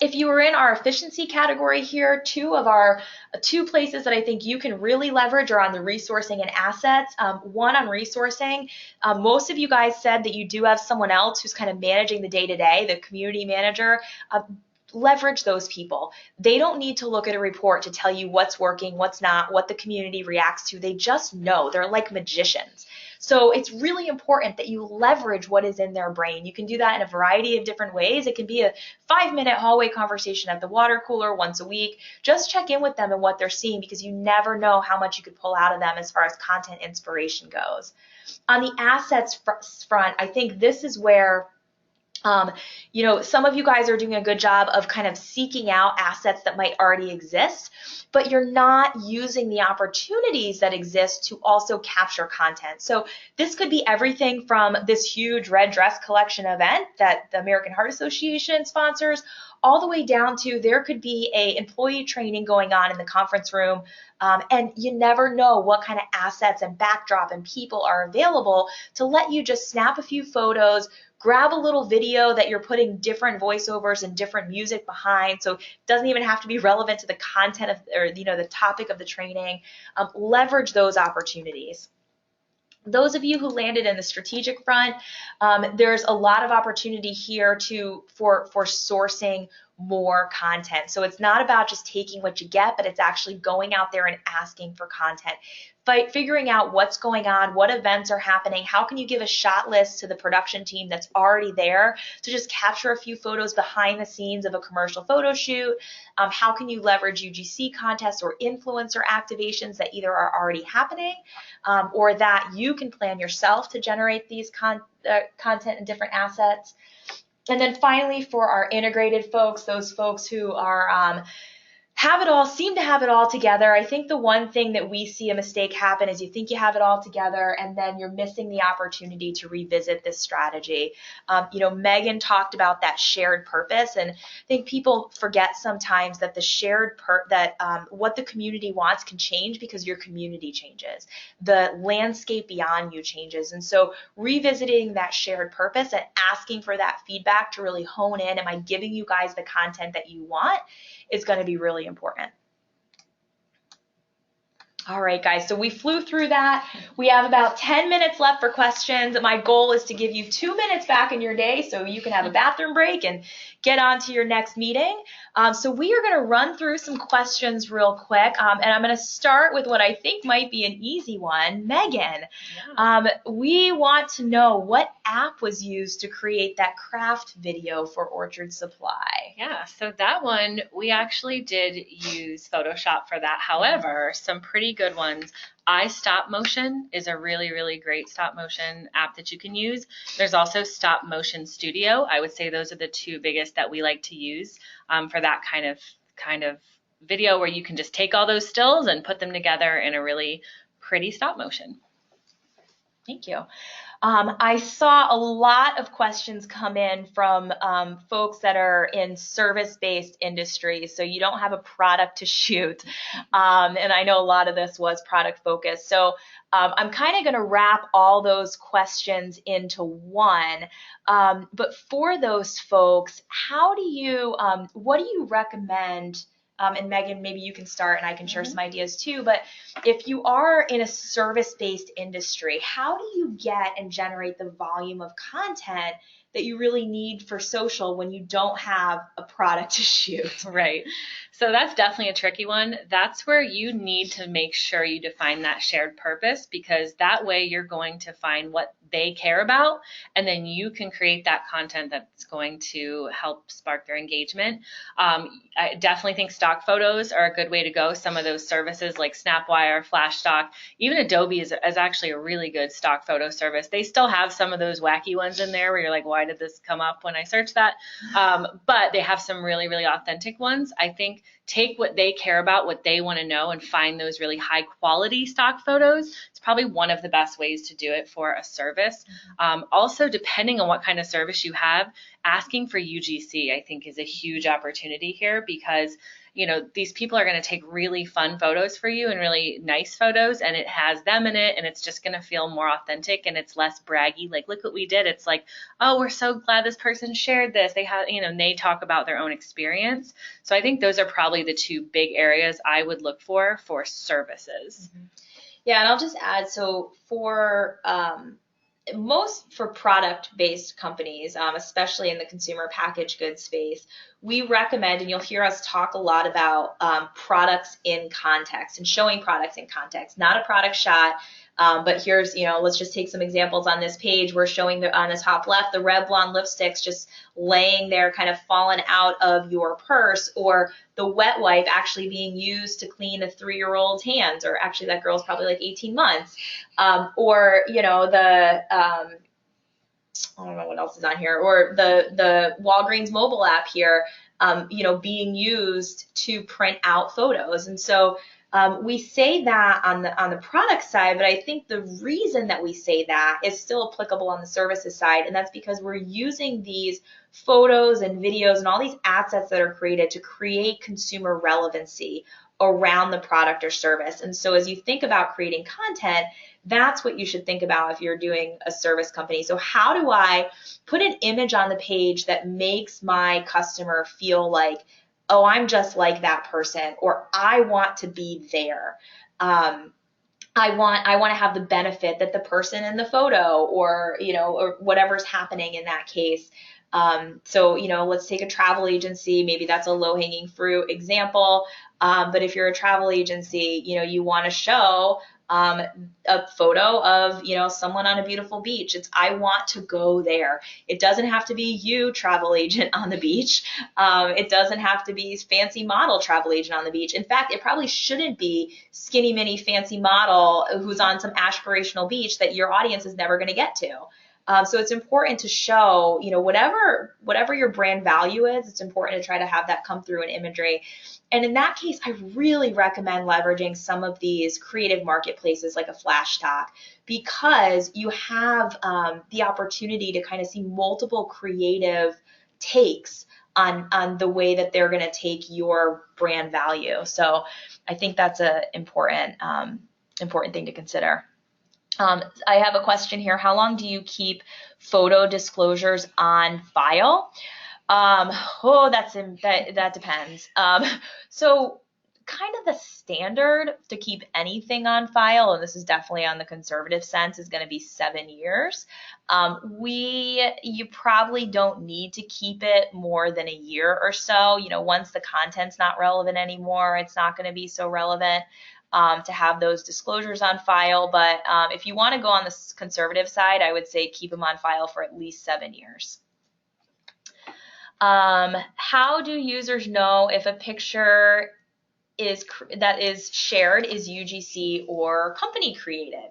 If you are in our efficiency category here, two places that I think you can really leverage are on the resourcing and assets. One on resourcing, most of you guys said that you do have someone else who's kind of managing the day-to-day, the community manager. Leverage those people. They don't need to look at a report to tell you what's working, what's not, what the community reacts to. They just know. They're like magicians. So it's really important that you leverage what is in their brain. You can do that in a variety of different ways. It can be a 5-minute hallway conversation at the water cooler once a week. Just check in with them and what they're seeing, because you never know how much you could pull out of them as far as content inspiration goes. On the assets front, I think this is where some of you guys are doing a good job of kind of seeking out assets that might already exist, but you're not using the opportunities that exist to also capture content. So this could be everything from this huge red dress collection event that the American Heart Association sponsors, all the way down to there could be a employee training going on in the conference room, and you never know what kind of assets and backdrop and people are available to let you just snap a few photos, grab a little video that you're putting different voiceovers and different music behind, so it doesn't even have to be relevant to the content of, or the topic of the training. Leverage those opportunities. Those of you who landed in the strategic front, there's a lot of opportunity here for sourcing more content. So it's not about just taking what you get, but it's actually going out there and asking for content. Figuring out what's going on, what events are happening, how can you give a shot list to the production team that's already there to just capture a few photos behind the scenes of a commercial photo shoot? How can you leverage UGC contests or influencer activations that either are already happening or that you can plan yourself to generate these content and different assets? And then finally, for our integrated folks, those folks who are seem to have it all together. I think the one thing that we see a mistake happen is you think you have it all together and then you're missing the opportunity to revisit this strategy. Megan talked about that shared purpose, and I think people forget sometimes that the shared what the community wants can change because your community changes. The landscape beyond you changes. And so revisiting that shared purpose and asking for that feedback to really hone in, am I giving you guys the content that you want, is going to be really important. All right, guys, so we flew through that. We have about 10 minutes left for questions. My goal is to give you 2 minutes back in your day so you can have a bathroom break and get on to your next meeting. So we are going to run through some questions real quick, and I'm going to start with what I think might be an easy one. Megan, we want to know what app was used to create that craft video for Orchard Supply. Yeah, so that one, we actually did use Photoshop for that. However, some pretty good ones. iStop Motion is a really, really great stop motion app that you can use. There's also Stop Motion Studio. I would say those are the two biggest that we like to use for that kind of video where you can just take all those stills and put them together in a really pretty stop motion. Thank you. I saw a lot of questions come in from folks that are in service-based industries, so you don't have a product to shoot. And I know a lot of this was product focused. So I'm kind of going to wrap all those questions into one. But for those folks, what do you recommend? And Megan, maybe you can start and I can share some ideas too, but if you are in a service-based industry, how do you get and generate the volume of content that you really need for social when you don't have a product to shoot? Right. So that's definitely a tricky one. That's where you need to make sure you define that shared purpose, because that way you're going to find what they care about, and then you can create that content that's going to help spark their engagement. I definitely think stock photos are a good way to go. Some of those services like Snapwire, Flashstock, even Adobe is actually a really good stock photo service. They still have some of those wacky ones in there where you're like, why did this come up when I searched that? But they have some really, really authentic ones. I think take what they care about, what they want to know, and find those really high quality stock photos. It's probably one of the best ways to do it for a service. Also, depending on what kind of service you have, asking for UGC, I think, is a huge opportunity here, because these people are going to take really fun photos for you and really nice photos, and it has them in it, and it's just going to feel more authentic, and it's less braggy. Like, look what we did. It's like, oh, we're so glad this person shared this. They have, and they talk about their own experience. So I think those are probably the two big areas I would look for services. Mm-hmm. Yeah, and I'll just add, so for product-based companies, especially in the consumer packaged goods space, we recommend, and you'll hear us talk a lot about products in context and showing products in context, not a product shot. But here's, let's just take some examples on this page. We're showing on the top left, the Red Blonde lipsticks just laying there, kind of fallen out of your purse, or the wet wipe actually being used to clean a 3-year-old's hands, or actually that girl's probably like 18 months. Or, I don't know what else is on here, or the Walgreens mobile app here, being used to print out photos. And so we say that on the product side, but I think the reason that we say that is still applicable on the services side, and that's because we're using these photos and videos and all these assets that are created to create consumer relevancy around the product or service. And so as you think about creating content, that's what you should think about if you're doing a service company. So how do I put an image on the page that makes my customer feel like, oh, I'm just like that person, or I want to be there. I want to have the benefit that the person in the photo, or whatever's happening in that case. So let's take a travel agency. Maybe that's a low-hanging fruit example. But if you're a travel agency, you want to show a photo of, someone on a beautiful beach. It's, I want to go there. It doesn't have to be you, travel agent, on the beach. It doesn't have to be fancy model travel agent on the beach. In fact, it probably shouldn't be skinny mini fancy model who's on some aspirational beach that your audience is never going to get to. So it's important to show, whatever your brand value is, it's important to try to have that come through in imagery. And in that case, I really recommend leveraging some of these creative marketplaces like a Flashstock, because you have the opportunity to kind of see multiple creative takes on the way that they're going to take your brand value. So I think that's an important thing to consider. I have a question here. How long do you keep photo disclosures on file? That depends. So kind of the standard to keep anything on file, and this is definitely on the conservative sense, is going to be 7 years. You probably don't need to keep it more than a year or so. Once the content's not relevant anymore, it's not going to be so relevant to have those disclosures on file. But if you want to go on the conservative side, I would say keep them on file for at least 7 years. How do users know if a picture that is shared is UGC or company created?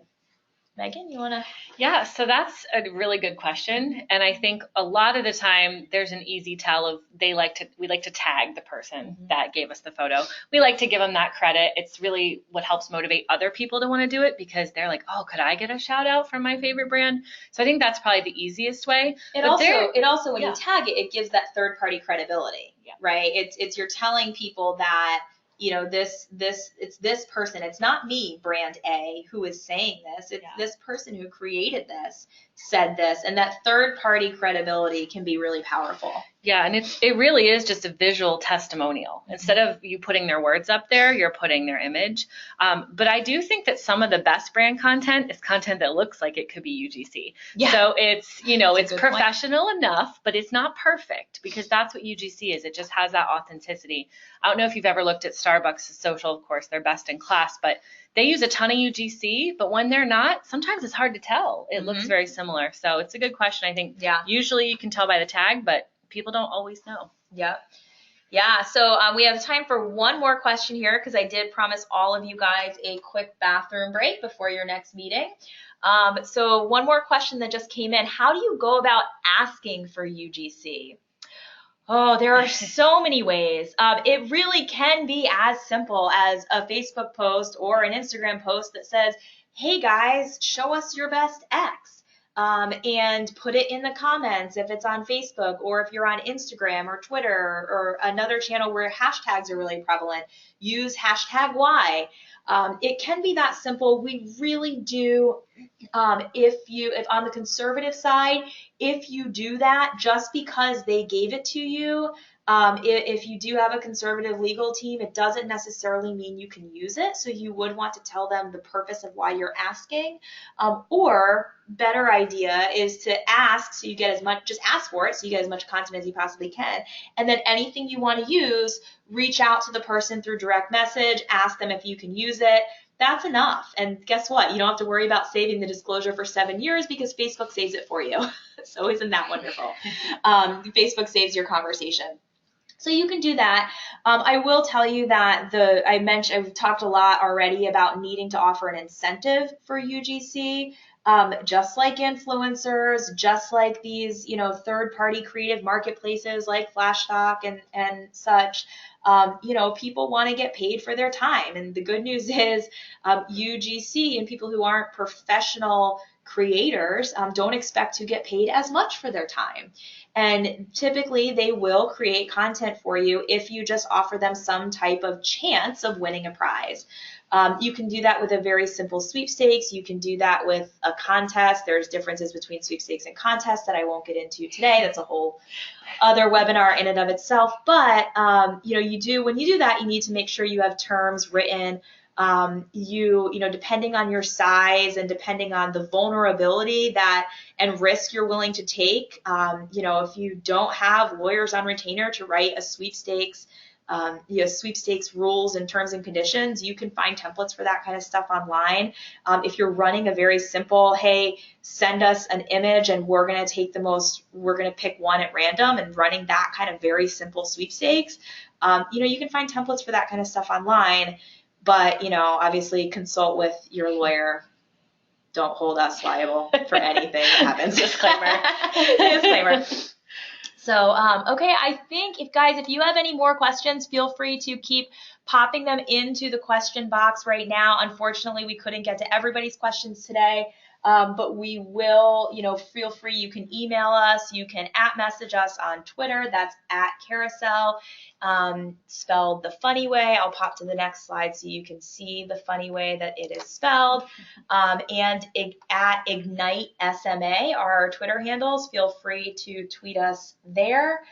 Megan, you want to? Yeah, so that's a really good question. And I think a lot of the time there's an easy tell of we like to tag the person that gave us the photo. We like to give them that credit. It's really what helps motivate other people to want to do it, because they're like, oh, could I get a shout out from my favorite brand? So I think that's probably the easiest way. It also when you tag it, it gives that third party credibility, right? It's you're telling people that, it's this person. It's not me, brand A, who is saying this. It's this person who created this, said this, and that third party credibility can be really powerful. Yeah, and it really is just a visual testimonial. Instead of you putting their words up there, you're putting their image. But I do think that some of the best brand content is content that looks like it could be UGC. Yeah. So it's, it's professional enough, but it's not perfect, because that's what UGC is. It just has that authenticity. I don't know if you've ever looked at Starbucks' social. Of course, they're best in class, but they use a ton of UGC, but when they're not, sometimes it's hard to tell. It looks very similar. So it's a good question. I think usually you can tell by the tag, but people don't always know. Yep. Yeah. So we have time for one more question here, because I did promise all of you guys a quick bathroom break before your next meeting. So one more question that just came in. How do you go about asking for UGC? Oh, there are so many ways. It really can be as simple as a Facebook post or an Instagram post that says, hey guys, show us your best X. and put it in the comments if it's on Facebook, or if you're on Instagram or Twitter or another channel where hashtags are really prevalent, use hashtag Y. It can be that simple. We really do, if on the conservative side, if you do that just because they gave it to you, if you do have a conservative legal team, it doesn't necessarily mean you can use it. So you would want to tell them the purpose of why you're asking. Or better idea is to ask, so you get as much, just ask for it, so you get as much content as you possibly can. And then anything you want to use, reach out to the person through direct message, ask them if you can use it. That's enough. And guess what? You don't have to worry about saving the disclosure for 7 years because Facebook saves it for you. So isn't that wonderful? Facebook saves your conversation. So you can do that. I will tell you that I've talked a lot already about needing to offer an incentive for UGC. Just like influencers, just like these, third-party creative marketplaces like Flashstock and such, people want to get paid for their time. And the good news is UGC and people who aren't professional creators don't expect to get paid as much for their time. And typically they will create content for you if you just offer them some type of chance of winning a prize. You can do that with a very simple sweepstakes. You can do that with a contest. There's differences between sweepstakes and contests that I won't get into today. That's a whole other webinar in and of itself. But when you do that, you need to make sure you have terms written. Depending on your size and depending on the vulnerability and risk you're willing to take, if you don't have lawyers on retainer to write a sweepstakes, sweepstakes rules and terms and conditions, you can find templates for that kind of stuff online. If you're running a very simple, hey, send us an image and we're going to pick one at random, and running that kind of very simple sweepstakes, you can find templates for that kind of stuff online. But, obviously consult with your lawyer. Don't hold us liable for anything that happens. Disclaimer. Disclaimer. So, okay, I think if you have any more questions, feel free to keep popping them into the question box right now. Unfortunately, we couldn't get to everybody's questions today. But we will, feel free. You can email us. You can @message us on Twitter. That's @carousel, spelled the funny way. I'll pop to the next slide so you can see the funny way that it is spelled. And @Ignite SMA are our Twitter handles. Feel free to tweet us there.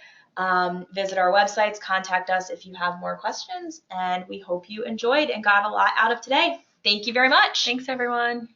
Visit our websites. Contact us if you have more questions. And we hope you enjoyed and got a lot out of today. Thank you very much. Thanks, everyone.